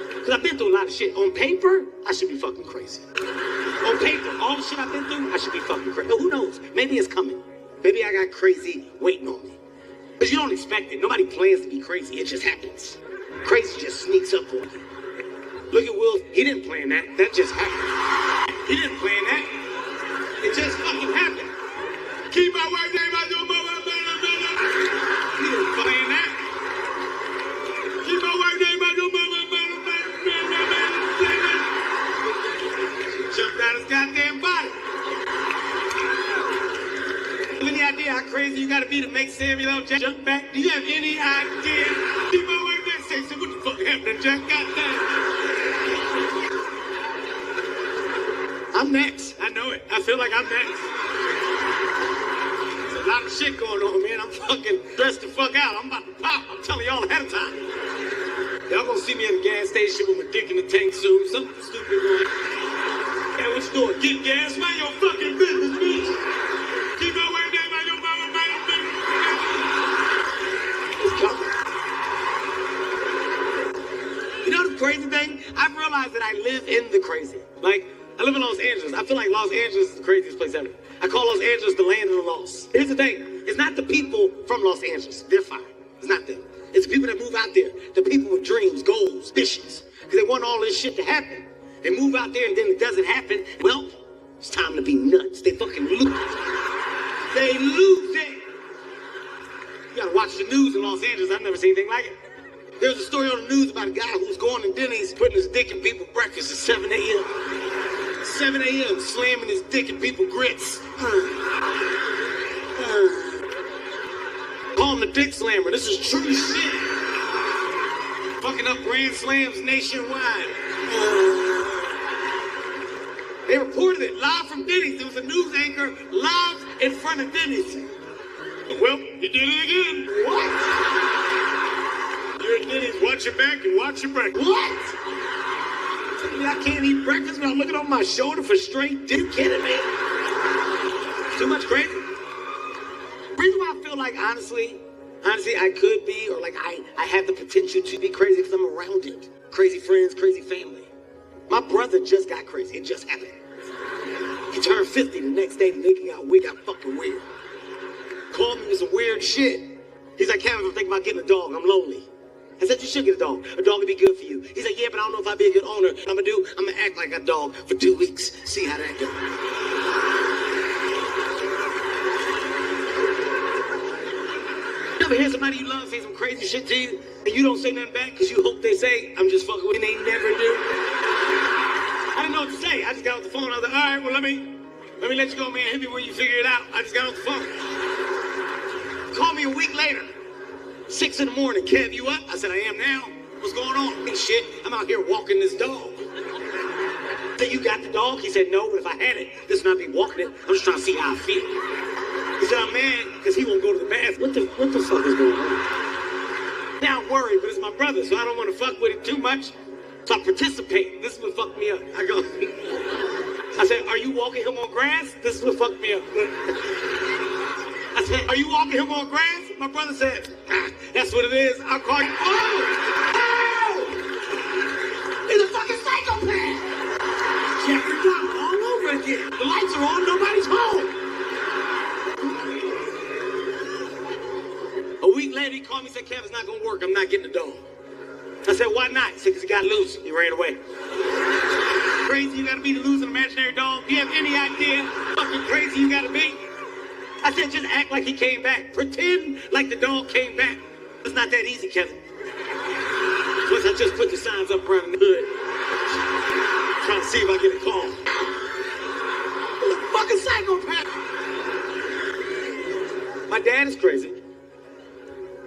A: Because I've been through a lot of shit. On paper, I should be fucking crazy. On paper, all the shit I've been through, I should be fucking crazy. Who knows? Maybe it's coming. Maybe I got crazy waiting on me. But you don't expect it. Nobody plans to be crazy. It just happens. Crazy just sneaks up on you. Look at Will. He didn't plan that. That just happened. He didn't plan that. It just fucking happened. Keep my wife's name out your mother. He didn't plan that. Keep my wife's name out your mother. Jumped out his goddamn body. Any idea how crazy you gotta be to make Samuel L. Jackson jump back? Do you have any idea? Keep my wife that say, so what the fuck happened to Jack? Goddamn. I'm next. I know it. I feel like I'm next. There's a lot of shit going on, man. I'm fucking stressed the fuck out. I'm about to pop. I'm telling y'all ahead of time. Y'all gonna see me at the gas station with my dick in the tank soon. Something stupid going. Hey, what you doing? Get gas? Mind your fucking business, bitch. Keep on waiting there, mind your business. It's coming. You know the crazy thing? I've realized that I live in the crazy. Like, I live in Los Angeles. I feel like Los Angeles is the craziest place ever. I call Los Angeles the land of the lost. Here's the thing. It's not the people from Los Angeles. They're fine. It's not them. It's the people that move out there. The people with dreams, goals, visions. Because they want all this shit to happen. They move out there and then it doesn't happen. Well, it's time to be nuts. They fucking lose. They lose it. You gotta watch the news in Los Angeles. I've never seen anything like it. There's a story on the news about a guy who's going to Denny's, putting his dick in people's breakfast at 7 a.m. 7 a.m. slamming his dick in people's grits. Call him the Dick Slammer. This is true shit. Fucking up grand slams nationwide. They reported it live from Denny's. There was a news anchor live in front of Denny's. Well, he did it again. What? You're at Denny's. Watch your back and watch your breakfast. What? I can't eat breakfast without looking over my shoulder for straight dick. You kidding me? Too much crazy. The reason why I feel like, honestly, I could be, or like I have the potential to be crazy because I'm around it. Crazy friends, crazy family. My brother just got crazy. It just happened. He turned 50 the next day. The nigga got fucking weird. Called me with some weird shit. He's like, Kevin, I'm thinking about getting a dog. I'm lonely. I said, you should get a dog. A dog would be good for you. He's like, yeah, but I don't know if I'd be a good owner. What I'm gonna act like a dog for 2 weeks. See how that goes. You ever hear somebody you love say some crazy shit to you, and you don't say nothing back because you hope they say, I'm just fucking with you, and they never do? I didn't know what to say. I just got off the phone. I was like, all right, well, let me let you go, man. Hit me when you figure it out. I just got off the phone. Call me a week later. 6 in the morning, Kev, you up? I said, I am now. What's going on? Hey, shit, I'm out here walking this dog. I said, you got the dog? He said, no, but if I had it, this would not be walking it. I'm just trying to see how I feel. He said, I'm mad because he won't go to the bathroom. What the fuck is going on? Now I'm worried, but it's my brother, so I don't want to fuck with him too much. So I participate. This is what fucked me up. I said, are you walking him on grass? This is what fucked me up. I said, are you walking him on grass? My brother said, that's what it is. I'll call you. Oh! He's a fucking psychopath! Jeffrey Dahmer all over again. The lights are on, nobody's home. A week later, he called me and said, Kev, it's not gonna work. I'm not getting a dog. I said, why not? He said, because he got loose. He ran away. Crazy you gotta be to lose an imaginary dog? Do you have any idea fucking crazy you gotta be? I said, just act like he came back. Pretend like the dog came back. It's not that easy, Kevin. Plus, I just put the signs up around the hood. Trying to see if I get a call. He's a fucking psychopath. My dad is crazy.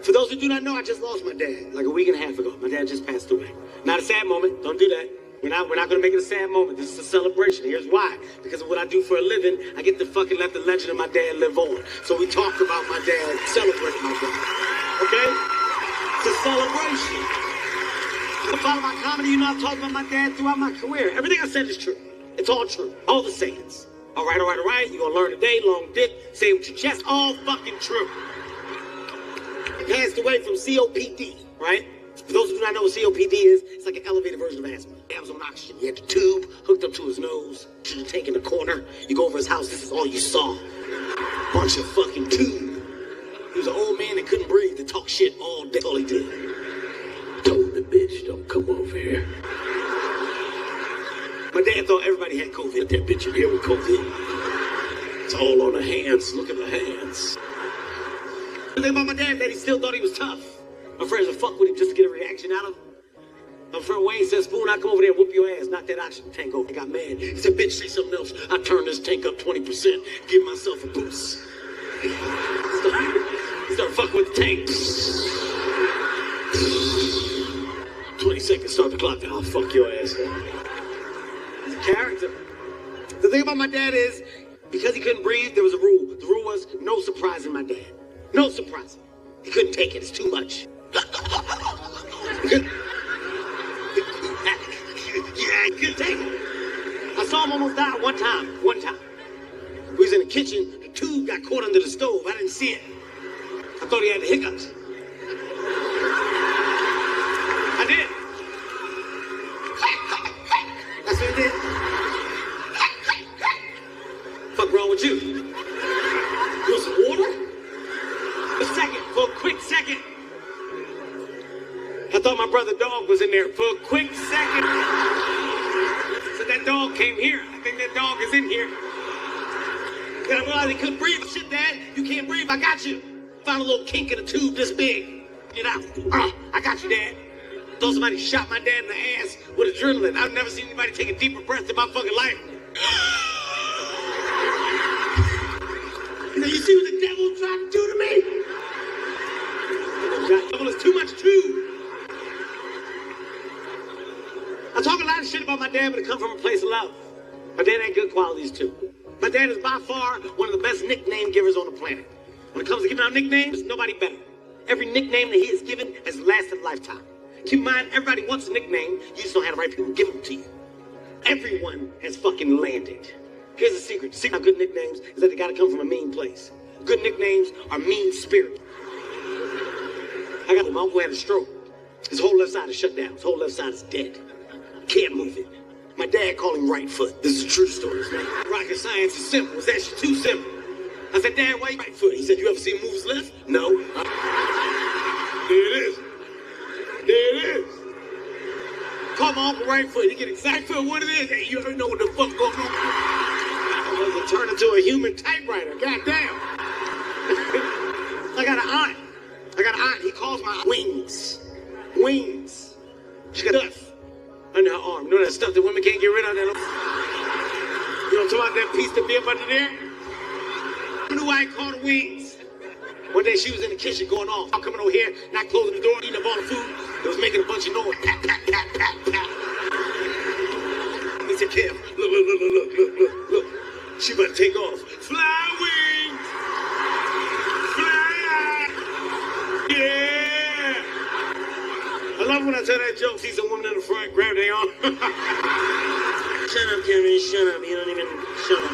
A: For those who do not know, I just lost my dad like a week and a half ago. My dad just passed away. Not a sad moment. Don't do that. We're not going to make it a sad moment. This is a celebration. Here's why. Because of what I do for a living, I get to fucking let the legend of my dad live on. So we talk about my dad, celebrate my dad. Okay? It's a celebration. If you follow my comedy, you know I've talked about my dad throughout my career. Everything I said is true. It's all true. All the sayings. All right. You're going to learn today. Long dick. Say it with your chest. All fucking true. He passed away from COPD, right? For those who do not know what COPD is, it's like an elevated version of asthma. He was on oxygen. He had the tube hooked up to his nose. Should have taken the corner. You go over his house, this is all you saw. Bunch of fucking tube. He was an old man that couldn't breathe, that talk shit all day. All he did. Told the bitch, don't come over here. My dad thought everybody had COVID. Let that bitch in here with COVID. It's all on the hands. Look at the hands. The thing about my dad, that he still thought he was tough. My friends would fuck with him just to get a reaction out of him. My friend Wayne said, Spoon, I come over there and whoop your ass, knock that oxygen tank over. He got mad. He said, bitch, say something else. I turned this tank up 20%, give myself a boost. He started fucking with the tank. 20 seconds, start the clock. I'll fuck your ass. He's a character. The thing about my dad is, Because he couldn't breathe, there was a rule. The rule was no surprising my dad. No surprising. He couldn't take it. It's too much. He couldn't take it. I saw him almost die one time. We was in the kitchen. The tube got caught under the stove. I didn't see it. I thought he had the hiccups. I did. That's what he did. Fuck wrong with you? You want some water? For a quick second. I thought my brother dog was in there for a quick second. So that dog came here. I think that dog is in here. Then I realized he couldn't breathe. Shit, Dad, you can't breathe. I got you. Found a little kink in the tube this big. Get out. I got you, Dad. Thought somebody shot my dad in the ass with adrenaline. I've never seen anybody take a deeper breath in my fucking life. You see what the devil tried to do to me? The devil is too much too. I talk a lot of shit about my dad, but it comes from a place of love. My dad had good qualities too. My dad is by far one of the best nickname givers on the planet. When it comes to giving out nicknames, nobody better. Every nickname that he has given has lasted a lifetime. Keep in mind, everybody wants a nickname. You just don't have the right people to give them to you. Everyone has fucking landed. Here's the secret. The secret of good nicknames is that they gotta come from a mean place. Good nicknames are mean spirit. My uncle had a stroke. His whole left side is shut down. His whole left side is dead. Can't move it. My dad called him right foot. This is a true story, man. Rocket science is simple. It's actually too simple. I said, Dad, why you right foot? He said, you ever seen movies left? No. There it is. There it is. Call my uncle right foot. He get exactly what it is. Hey, you already know what the fuck going on. I was turn into a human typewriter. Goddamn. I got an aunt. He calls my aunt Wings. Wings. She got dust under her arm. You know that stuff that women can't get rid of? You know what I'm talking about? That piece that be up under there? You knew why I called her Wings. One day she was in the kitchen going off. I'm coming over here, not closing the door, eating up all the food. It was making a bunch of noise. Pat, pat, pat, pat, pat. He said, Kev, look. She about to take off. Fly, Wings! Fly! Yeah! I love when I tell that joke, see some woman in the front, grab their arm. Shut up, Kevin, shut up. You don't even shut up.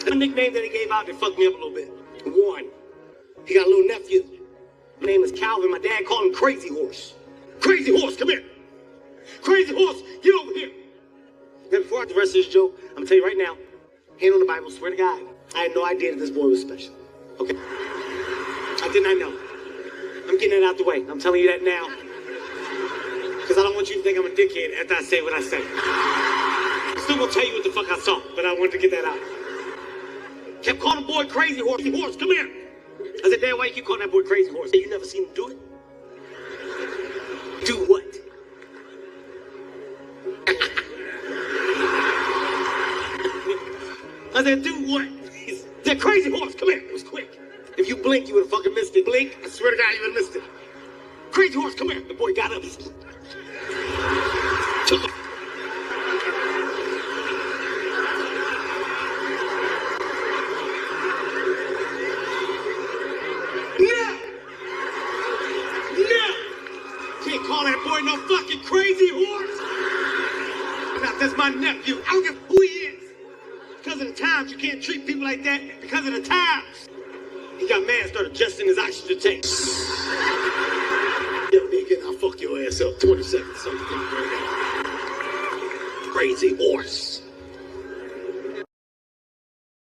A: The nickname that he gave out that fucked me up a little bit. One. He got a little nephew. His name is Calvin. My dad called him Crazy Horse. Crazy Horse, come here. Crazy Horse, get over here. Now, before I do the rest of this joke, I'm gonna tell you right now, hand on the Bible, swear to God, I had no idea that this boy was special. Okay? I did not know. I'm getting that out the way. I'm telling you that now. Because I don't want you to think I'm a dickhead after I say what I say. I'm still gonna tell you what the fuck I saw, but I wanted to get that out. Kept calling the boy Crazy Horse. Horse, come here. I said, Dad, why you keep calling that boy Crazy Horse? Hey, you never seen him do it? Do what? I said, do what? He said, Crazy Horse, come here. It was quick. If you blink, you would have fucking missed it. Blink, I swear to God, you would have missed it. Crazy Horse, come here. The boy got up. He took it. Can't call that boy no fucking Crazy Horse. Now, that's my nephew. I don't give who he is. Because of the times, you can't treat people like that because of the times. He got mad and started adjusting his oxygen tank. Tell me again, I'll fuck your ass up 20 seconds. Crazy Horse.